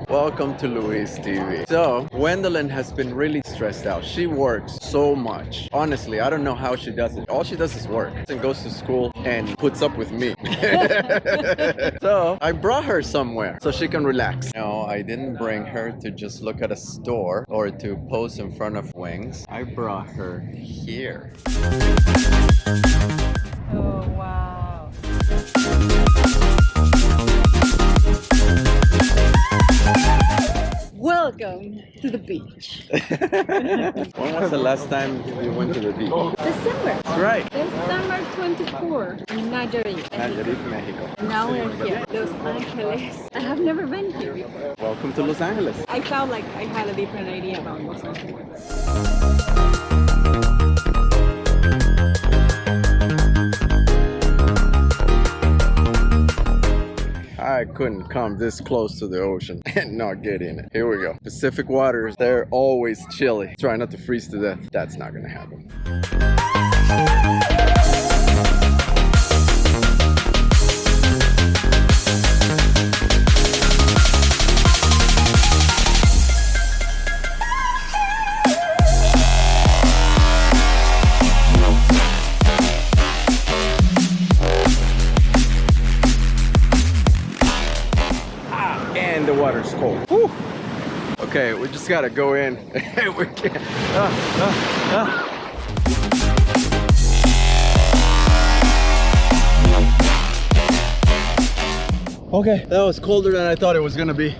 Welcome to Luis TV. So, Gwendolyn has been really stressed out. She works so much. Honestly, I don't know how she does it. All she does is work and goes to school and puts up with me. So, I brought her somewhere so she can relax. No, I didn't bring her to just look at a store or to pose in front of wings. I brought her here. Oh, wow. Welcome to the beach. When was the last time you went to the beach? December. That's right. December 24 in Nayarit. Nayarit, Mexico. Now we're here, Los Angeles. I have never been here before. Welcome to Los Angeles. I felt like I had a different idea about Los Angeles. I couldn't come this close to the ocean and not get in it. Here we go. Pacific waters, they're always chilly. Try not to freeze to death. That's not gonna happen. And the water's cold. Whew. Okay, we just gotta go in. We can't. Okay, that was colder than I thought it was gonna be.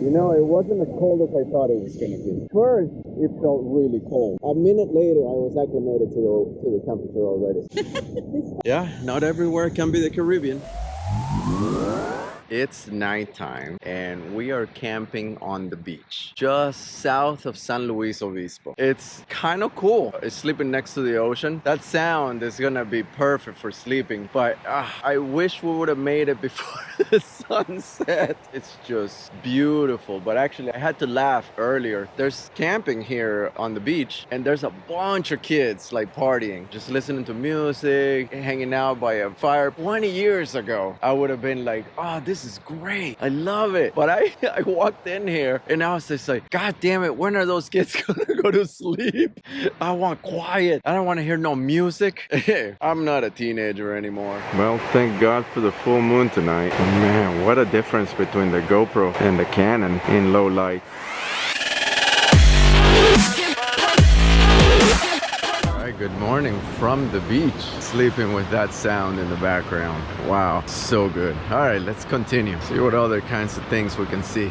You know, it wasn't as cold as I thought it was gonna be. First, it felt really cold. A minute later, I was acclimated to the temperature already. Yeah, not everywhere can be the Caribbean. It's nighttime and we are camping on the beach just south of San Luis Obispo. It's kind of cool. It's sleeping next to the ocean. That sound is gonna be perfect for sleeping, but I wish we would have made it before the sunset. It's just beautiful, but actually I had to laugh earlier. There's camping here on the beach and there's a bunch of kids like partying, just listening to music, hanging out by a fire. 20 years ago, I would have been like, oh, this is great. I love it. But I walked in here and I was just like, God damn it, when are those kids gonna go to sleep? I want quiet. I don't want to hear no music. I'm not a teenager anymore. Well, thank God for the full moon tonight. Man, what a difference between the GoPro and the Canon in low light. Good morning from the beach, sleeping with that sound in the background. Wow, so good. All right, let's continue. See what other kinds of things we can see.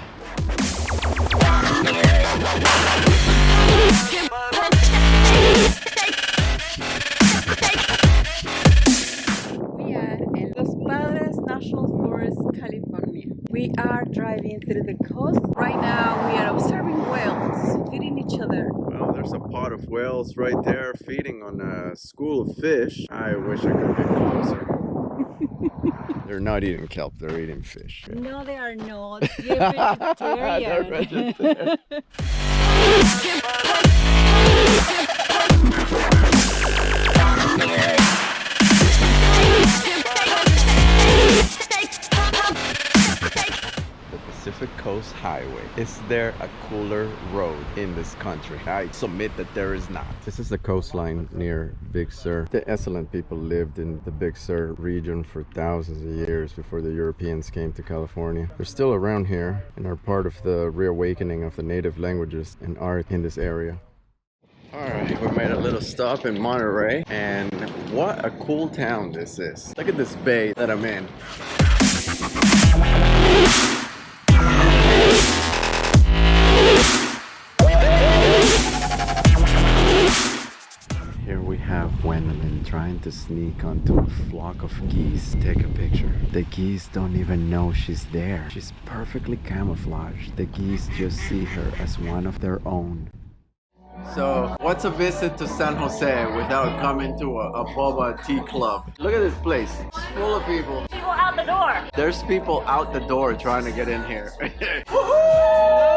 We are in Los Padres National Forest, California. We are driving through the coast. Right now we are observing whales feeding each other. Well, there's a pot of whales right there feeding on a school of fish. I wish I could get closer. They're not eating kelp, they're eating fish. No, they are not. They're vegetarian. They're vegetarian. Pacific Coast Highway. Is there a cooler road in this country? I submit that there is not. This is the coastline near Big Sur. The Esalen people lived in the Big Sur region for thousands of years before the Europeans came to California. They're still around here and are part of the reawakening of the native languages and art in this area. Alright, we made a little stop in Monterey, and what a cool town this is. Look at this bay that I'm in. Here we have Gwendolyn trying to sneak onto a flock of geese. Take a picture. The geese don't even know she's there. She's perfectly camouflaged. The geese just see her as one of their own. So, what's a visit to San Jose without coming to a Boba tea club? Look at this place. It's full of people. People out the door. There's people out the door trying to get in here. Woohoo!